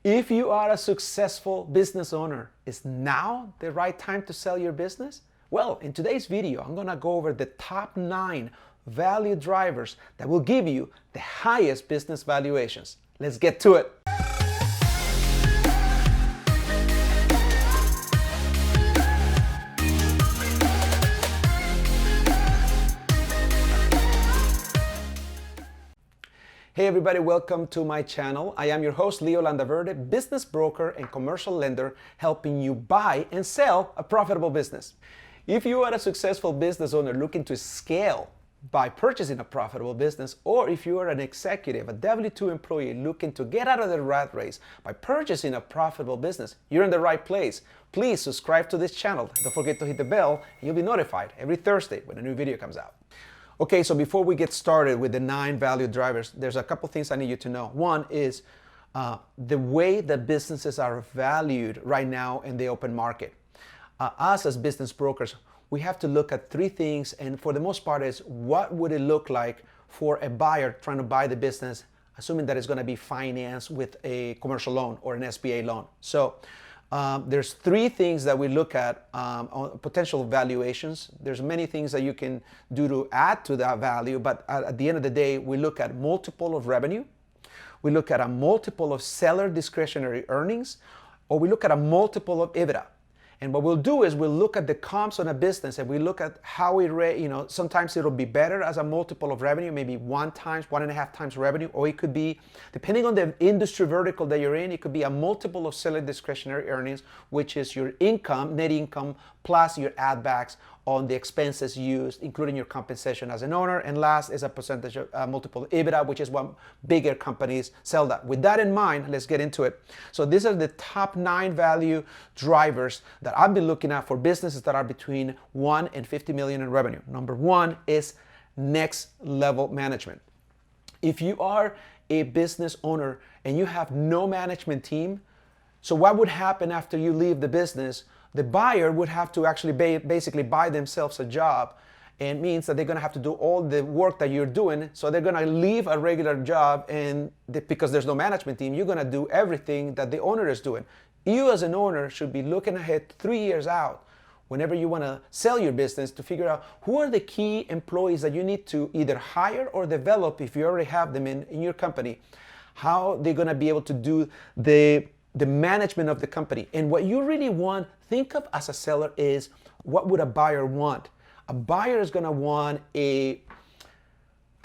If you are a successful business owner, is now the right time to sell your business? Well, in today's video, I'm gonna go over the top 9 value drivers that will give you the highest business valuations. Let's get to it. Hey everybody, welcome to my channel. I am your host, Leo Landaverde, business broker and commercial lender, helping you buy and sell a profitable business. If you are a successful business owner looking to scale by purchasing a profitable business, or if you are an executive, a W-2 employee looking to get out of the rat race by purchasing a profitable business, you're in the right place. Please subscribe to this channel. Don't forget to hit the bell, and you'll be notified every Thursday when a new video comes out. Okay, so before we get started with the 9 value drivers, there's a couple things I need you to know. One is the way that businesses are valued right now in the open market. Us as business brokers, we have to look at 3 things, and for the most part is what would it look like for a buyer trying to buy the business, assuming that it's going to be financed with a commercial loan or an SBA loan. So there's 3 things that we look at on potential valuations. There's many things that you can do to add to that value, but at the end of the day, we look at multiple of revenue, we look at a multiple of seller discretionary earnings, or we look at a multiple of EBITDA. And what we'll do is we'll look at the comps on a business and we look at how sometimes it'll be better as a multiple of revenue, maybe 1 times, 1.5 times revenue, or it could be, depending on the industry vertical that you're in, it could be a multiple of seller discretionary earnings, which is your income, net income, plus your add backs on the expenses used, including your compensation as an owner. And last is a percentage of multiple EBITDA, which is what bigger companies sell that. With that in mind, let's get into it. So these are the top 9 value drivers that I've been looking at for businesses that are between 1 and 50 million in revenue. Number 1 is next level management. If you are a business owner and you have no management team, so what would happen after you leave the business? The buyer would have to actually basically buy themselves a job, and it means that they're going to have to do all the work that you're doing. So they're going to leave a regular job, and because there's no management team, you're going to do everything that the owner is doing. You as an owner should be looking ahead 3 years out whenever you want to sell your business to figure out who are the key employees that you need to either hire or develop if you already have them in your company, how they're going to be able to do the management of the company. And what you really want, think of as a seller, is what would a buyer want? A buyer is going to want a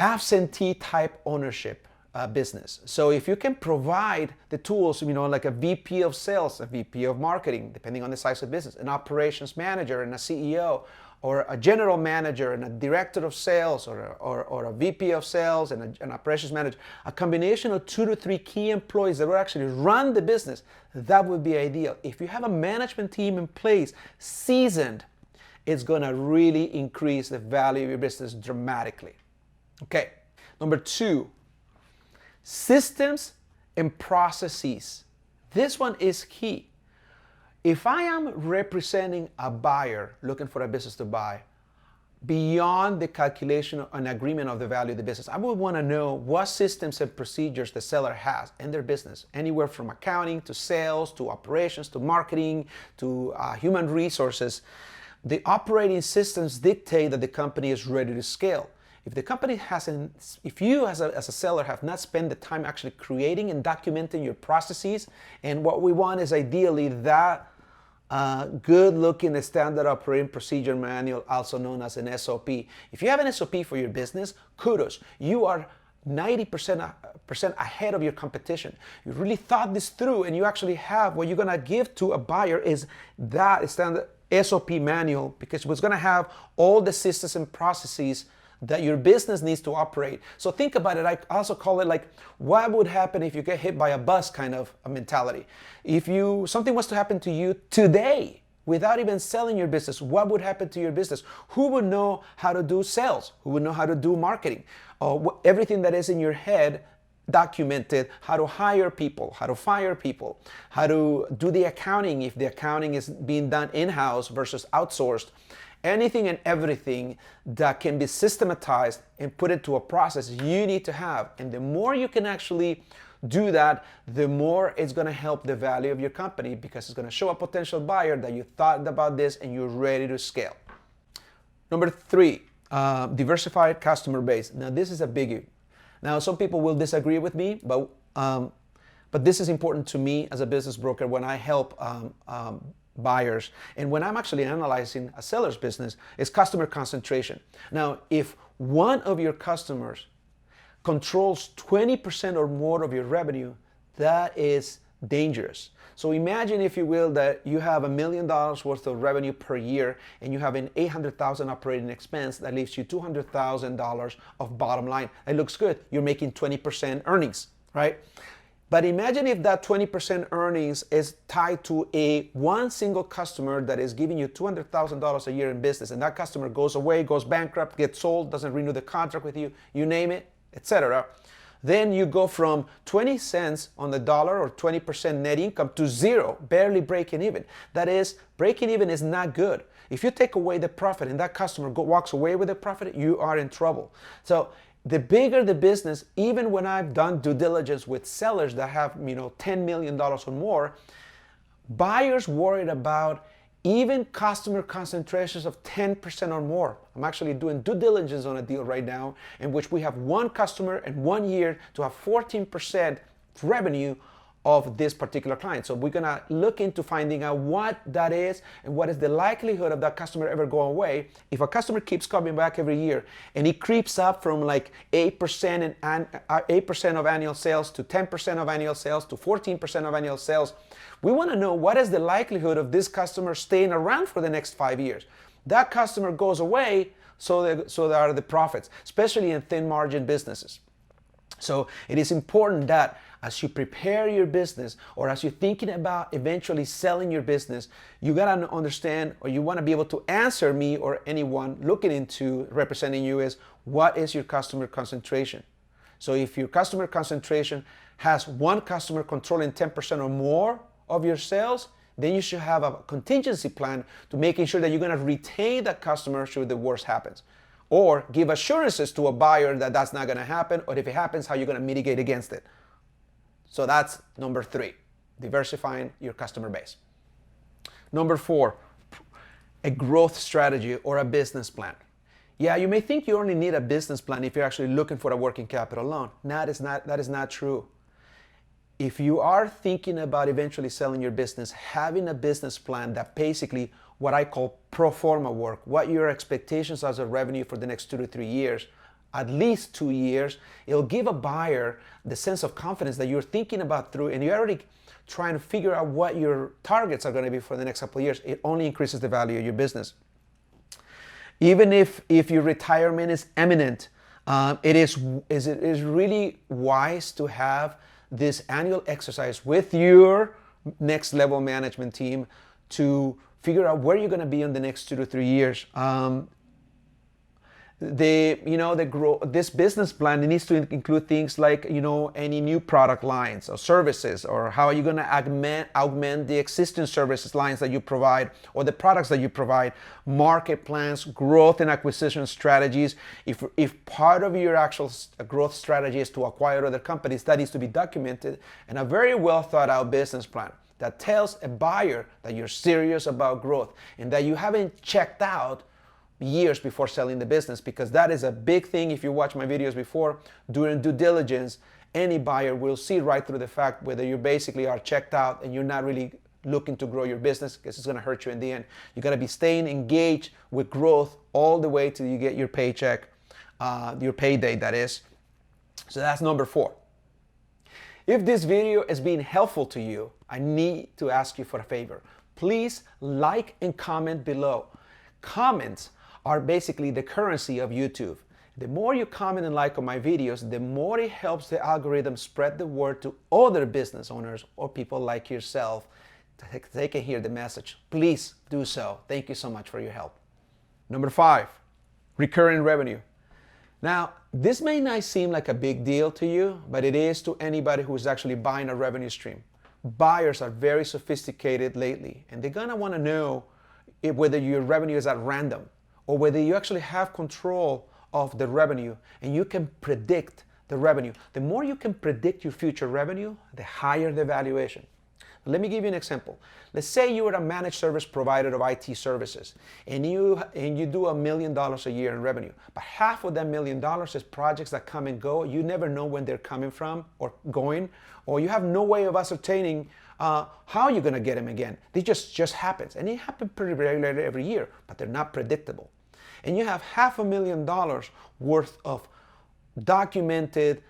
absentee type ownership business. So if you can provide the tools, like a VP of sales, a VP of marketing, depending on the size of business, an operations manager and a CEO, or a general manager and a director of sales, or a VP of sales and an operations manager, a combination of 2 to 3 key employees that will actually run the business, that would be ideal. If you have a management team in place, seasoned, it's going to really increase the value of your business dramatically. Okay, number 2, systems and processes. This one is key. If I am representing a buyer looking for a business to buy, beyond the calculation and agreement of the value of the business, I would want to know what systems and procedures the seller has in their business, anywhere from accounting to sales to operations to marketing to human resources. The operating systems dictate that the company is ready to scale. If the company hasn't, if you as a seller have not spent the time actually creating and documenting your processes, and what we want is ideally that good-looking standard operating procedure manual, also known as an SOP. If you have an SOP for your business, kudos. You are 90% ahead of your competition. You really thought this through, and you actually have what you're going to give to a buyer is that standard SOP manual, because it's going to have all the systems and processes that your business needs to operate. So think about it. I also call it like, what would happen if you get hit by a bus kind of a mentality? If something was to happen to you today without even selling your business, what would happen to your business? Who would know how to do sales? Who would know how to do marketing? Everything that is in your head documented, how to hire people, how to fire people, how to do the accounting if the accounting is being done in-house versus outsourced. Anything and everything that can be systematized and put into a process you need to have. And the more you can actually do that, the more it's going to help the value of your company, because it's going to show a potential buyer that you thought about this and you're ready to scale. Number 3, diversified customer base. Now this is a biggie. Now some people will disagree with me, but this is important to me as a business broker when I help buyers, and when I'm actually analyzing a seller's business, is customer concentration. Now, if one of your customers controls 20% or more of your revenue, that is dangerous. So imagine, if you will, that you have $1 million worth of revenue per year and you have an $800,000 operating expense that leaves you $200,000 of bottom line. It looks good. You're making 20% earnings, right? But imagine if that 20% earnings is tied to one single customer that is giving you $200,000 a year in business, and that customer goes away, goes bankrupt, gets sold, doesn't renew the contract with you, you name it, etc. Then you go from 20 cents on the dollar or 20% net income to zero, barely breaking even. That is, breaking even is not good. If you take away the profit and that customer walks away with the profit, you are in trouble. So the bigger the business, even when I've done due diligence with sellers that have, $10 million or more, buyers worried about even customer concentrations of 10% or more. I'm actually doing due diligence on a deal right now in which we have one customer in 1 year to have 14% revenue of this particular client. So we're gonna look into finding out what that is and what is the likelihood of that customer ever going away. If a customer keeps coming back every year and it creeps up from like 8% of annual sales to 10% of annual sales to 14% of annual sales, we want to know what is the likelihood of this customer staying around for the next 5 years. That customer goes away, so there are the profits, especially in thin margin businesses. So it is important that as you prepare your business, or as you're thinking about eventually selling your business, you gotta understand, or you wanna be able to answer me or anyone looking into representing you, is what is your customer concentration? So if your customer concentration has one customer controlling 10% or more of your sales, then you should have a contingency plan to making sure that you're gonna retain that customer should the worst happens. Or give assurances to a buyer that that's not gonna happen, or if it happens, how you're gonna mitigate against it. So that's number 3, diversifying your customer base. Number 4, a growth strategy or a business plan. Yeah, you may think you only need a business plan if you're actually looking for a working capital loan. That is not true. If you are thinking about eventually selling your business, having a business plan that basically what I call pro forma work, what your expectations are of revenue for the next 2 to 3 years, at least 2 years, it'll give a buyer the sense of confidence that you're thinking about through, and you're already trying to figure out what your targets are going to be for the next couple of years. It only increases the value of your business. Even if your retirement is imminent, it is really wise to have this annual exercise with your next level management team to figure out where you're going to be in the next 2 to 3 years. This business plan, it needs to include things like, any new product lines or services, or how are you going to augment the existing services lines that you provide, or the products that you provide, market plans, growth and acquisition strategies. If part of your actual growth strategy is to acquire other companies, that needs to be documented, and a very well thought out business plan that tells a buyer that you're serious about growth and that you haven't checked out years before selling the business, because that is a big thing. If you watch my videos before, during due diligence, any buyer will see right through the fact whether you basically are checked out and you're not really looking to grow your business, because it's going to hurt you in the end. You got to be staying engaged with growth all the way till you get your paycheck, your payday, that is. So that's number 4. If this video is being helpful to you, I need to ask you for a favor. Please like and comment below. Comments are basically the currency of YouTube. The more you comment and like on my videos, the more it helps the algorithm spread the word to other business owners or people like yourself. They can hear the message. Please do so. Thank you so much for your help. Number 5, recurring revenue. Now, this may not seem like a big deal to you, but it is to anybody who's actually buying a revenue stream. Buyers are very sophisticated lately, and they're gonna wanna know whether your revenue is at random or whether you actually have control of the revenue and you can predict the revenue. The more you can predict your future revenue, the higher the valuation. Let me give you an example. Let's say you are a managed service provider of IT services and you do $1 million a year in revenue, but half of that $1 million is projects that come and go. You never know when they're coming from or going, or you have no way of ascertaining how you're going to get them again. They just happens, and it happens pretty regularly every year, but they're not predictable. And you have $500,000 worth of documented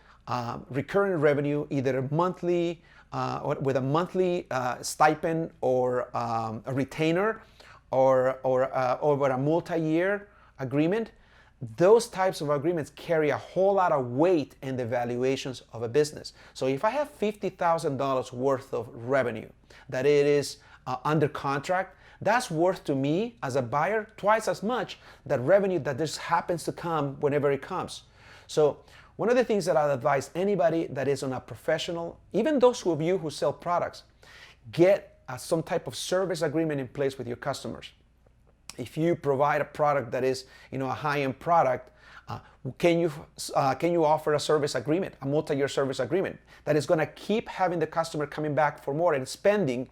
recurring revenue, either monthly, or with a monthly stipend or a retainer or over a multi-year agreement. Those types of agreements carry a whole lot of weight in the valuations of a business. So if I have $50,000 worth of revenue that it is under contract, that's worth to me as a buyer twice as much that revenue that just happens to come whenever it comes. So one of the things that I'd advise anybody that is on a professional, even those of you who sell products, get some type of service agreement in place with your customers. If you provide a product that is, a high-end product, can you offer a service agreement, a multi-year service agreement that is going to keep having the customer coming back for more and spending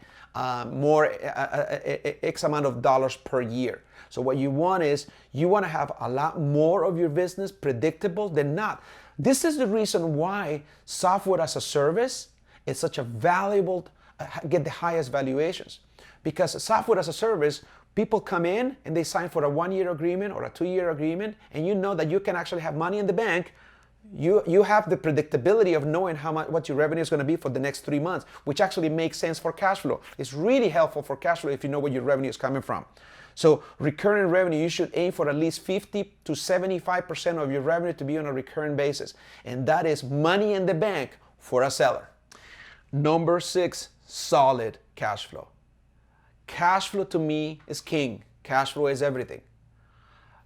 more X amount of dollars per year? So what you want is you want to have a lot more of your business predictable than not. This is the reason why software as a service is such a valuable, get the highest valuations. Because software as a service, people come in and they sign for a 1-year agreement or a 2-year agreement, and you know that you can actually have money in the bank. You have the predictability of knowing what your revenue is going to be for the next 3 months, which actually makes sense for cash flow. It's really helpful for cash flow if you know where your revenue is coming from. So recurring revenue, you should aim for at least 50 to 75% of your revenue to be on a recurring basis. And that is money in the bank for a seller. Number 6, solid cash flow. Cash flow to me is king. Cash flow is everything.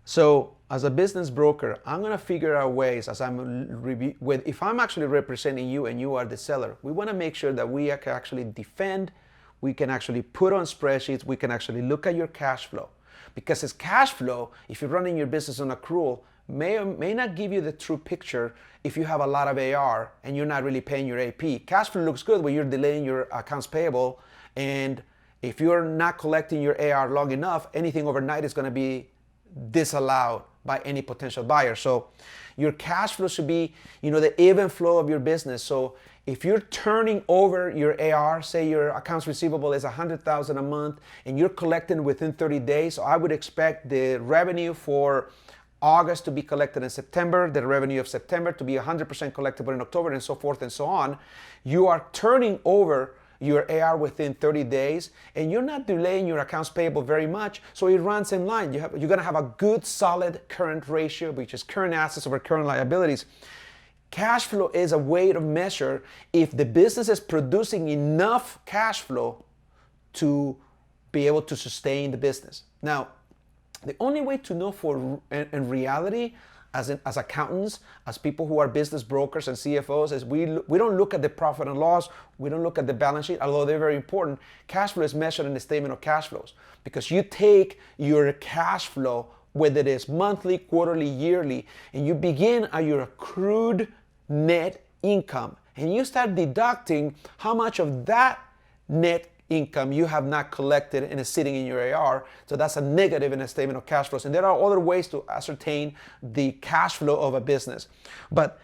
So as a business broker, I'm going to figure out ways if I'm actually representing you and you are the seller, we want to make sure that we can actually defend, we can actually put on spreadsheets, we can actually look at your cash flow. Because it's cash flow, if you're running your business on accrual, may not give you the true picture if you have a lot of AR and you're not really paying your AP. Cash flow looks good when you're delaying your accounts payable, and if you're not collecting your AR long enough, anything overnight is going to be disallowed by any potential buyer. So your cash flow should be, the even flow of your business. So if you're turning over your AR, say your accounts receivable is $100,000 a month and you're collecting within 30 days, so I would expect the revenue for August to be collected in September, the revenue of September to be 100% collectible in October, and so forth and so on. You are turning over your AR within 30 days, and you're not delaying your accounts payable very much, so it runs in line. You're going to have a good, solid current ratio, which is current assets over current liabilities. Cash flow is a way to measure if the business is producing enough cash flow to be able to sustain the business. Now, the only way to know in reality, as accountants, as people who are business brokers and CFOs, is we don't look at the profit and loss, we don't look at the balance sheet, although they're very important. Cash flow is measured in the statement of cash flows, because you take your cash flow, whether it is monthly, quarterly, yearly, and you begin at your accrued net income, and you start deducting how much of that net income you have not collected and is sitting in your AR. So that's a negative in a statement of cash flows. And there are other ways to ascertain the cash flow of a business. But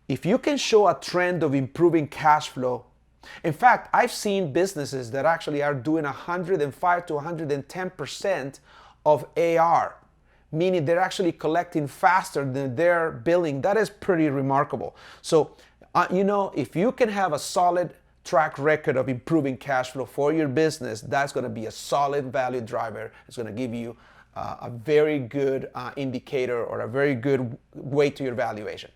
if you can show a trend of improving cash flow, in fact, I've seen businesses that actually are doing 105 to 110% of AR, meaning they're actually collecting faster than they're billing. That is pretty remarkable. So, if you can have a solid track record of improving cash flow for your business, that's going to be a solid value driver. It's going to give you a very good indicator or a very good way to your valuation.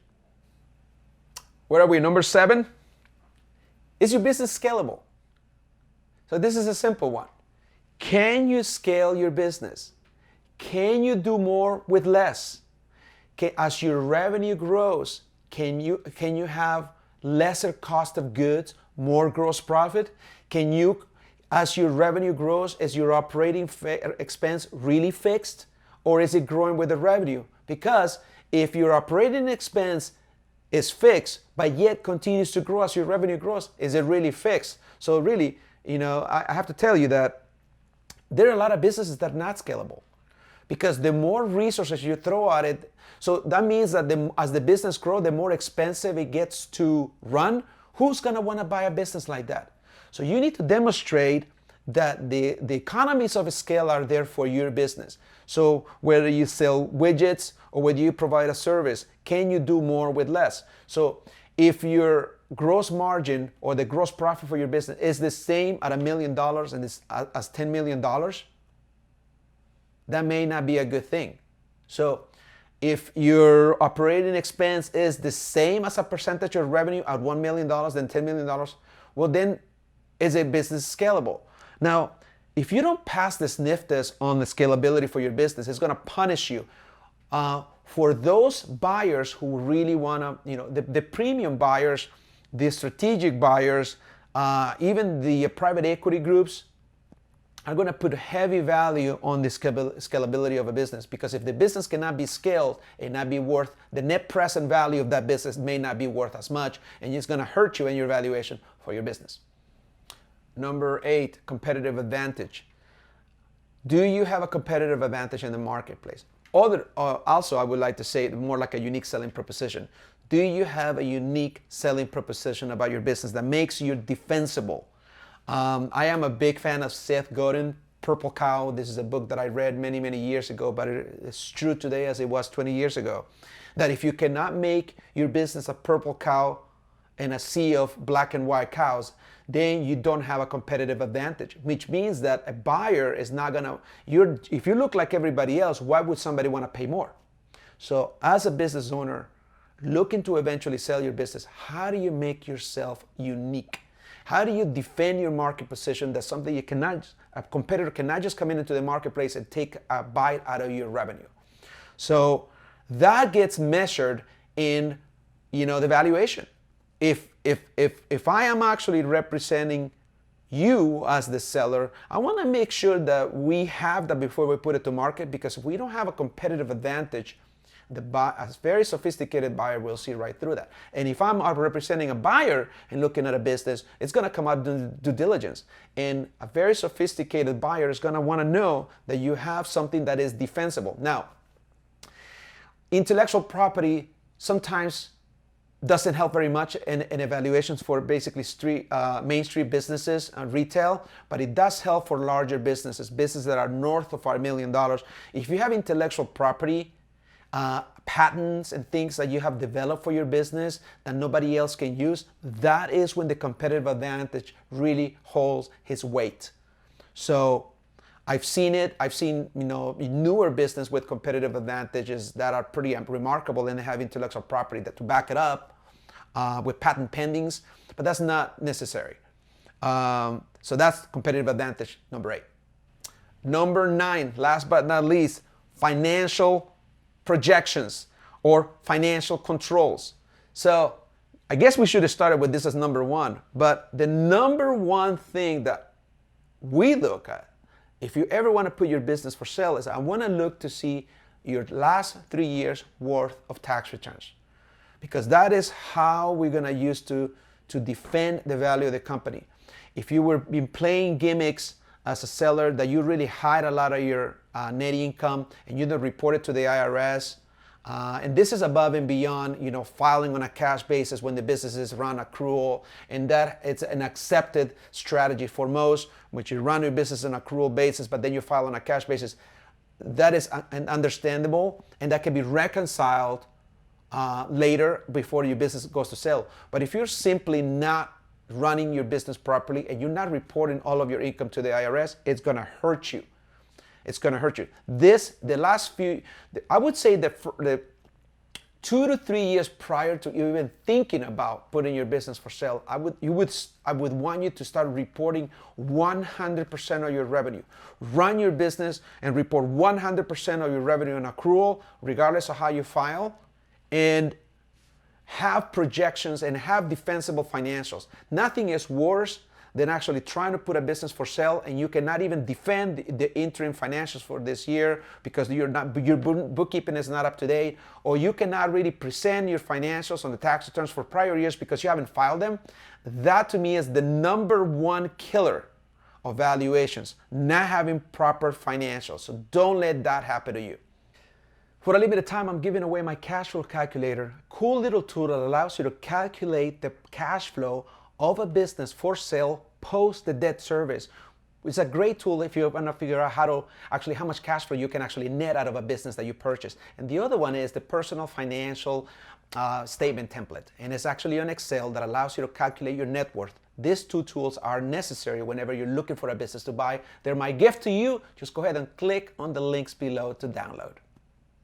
Where are we? Number 7. Is your business scalable? So this is a simple one. Can you scale your business? Can you do more with less? As your revenue grows, can you have lesser cost of goods, more gross profit? Can you, as your revenue grows, is your operating expense really fixed, or is it growing with the revenue? Because if your operating expense is fixed, but yet continues to grow as your revenue grows? Is it really fixed? So really, I have to tell you that there are a lot of businesses that are not scalable, because the more resources you throw at it, so that means that as the business grows, the more expensive it gets to run. Who's going to want to buy a business like that? So you need to demonstrate that the economies of scale are there for your business. So whether you sell widgets or whether you provide a service, can you do more with less? So if your gross margin or the gross profit for your business is the same at $1 million and as $10 million, that may not be a good thing. So if your operating expense is the same as a percentage of revenue at $1 million than $10 million, well then is a business scalable? Now, if you don't pass the sniff test on the scalability for your business, it's going to punish you. For those buyers who really want to, the premium buyers, the strategic buyers, even the private equity groups are going to put heavy value on the scalability of a business, because if the business cannot be scaled and not be worth, the net present value of that business may not be worth as much, and it's going to hurt you in your valuation for your business. Number 8, competitive advantage. Do you have a competitive advantage in the marketplace? Also, I would like to say more like a unique selling proposition. Do you have a unique selling proposition about your business that makes you defensible? I am a big fan of Seth Godin, Purple Cow. This is a book that I read many, many years ago, but it's true today as it was 20 years ago. That if you cannot make your business a purple cow in a sea of black and white cows, then you don't have a competitive advantage, which means that a buyer is not gonna, if you look like everybody else, why would somebody wanna pay more? So as a business owner, looking to eventually sell your business, how do you make yourself unique? How do you defend your market position? That's something a competitor cannot just come into the marketplace and take a bite out of your revenue. So that gets measured in, the valuation. If I am actually representing you as the seller, I want to make sure that we have that before we put it to market, because if we don't have a competitive advantage, a very sophisticated buyer will see right through that. And if I'm representing a buyer and looking at a business, it's going to come out due diligence. And a very sophisticated buyer is going to want to know that you have something that is defensible. Now, intellectual property sometimes doesn't help very much in evaluations for basically Main Street businesses and retail, but it does help for larger businesses that are north of $1 million. If you have intellectual property, patents and things that you have developed for your business that nobody else can use, that is when the competitive advantage really holds its weight. So I've seen it. I've seen newer business with competitive advantages that are pretty remarkable, and they have intellectual property to back it up with patent pendings, but that's not necessary. So that's competitive advantage number 8. Number 9, last but not least, financial projections or financial controls. So I guess we should have started with this as number 1, but the number 1 thing that we look at, if you ever want to put your business for sale, is I want to look to see your last 3 years worth of tax returns, because that is how we're going to use to defend the value of the company. If you were been playing gimmicks as a seller, that you really hide a lot of your net income and you don't report it to the IRS, and this is above and beyond, filing on a cash basis when the business is run accrual, and that it's an accepted strategy for most, which you run your business on an accrual basis, but then you file on a cash basis. That is understandable, and that can be reconciled later before your business goes to sale. But if you're simply not running your business properly and you're not reporting all of your income to the IRS, it's going to hurt you. It's going to hurt you. I would say that for the 2 to 3 years prior to you even thinking about putting your business for sale, I would want you to start reporting 100% of your revenue. Run your business and report 100% of your revenue on accrual, regardless of how you file, and have projections and have defensible financials. Nothing is worse than actually trying to put a business for sale and you cannot even defend the interim financials for this year because your bookkeeping is not up to date, or you cannot really present your financials on the tax returns for prior years because you haven't filed them. That to me is the number one killer of valuations, not having proper financials. So don't let that happen to you. For a limited time, I'm giving away my cash flow calculator, cool little tool that allows you to calculate the cash flow of a business for sale post the debt service. It's a great tool if you want to figure out how much cash flow you can actually net out of a business that you purchase. And the other one is the personal financial statement template. And it's actually an Excel that allows you to calculate your net worth. These two tools are necessary whenever you're looking for a business to buy. They're my gift to you. Just go ahead and click on the links below to download.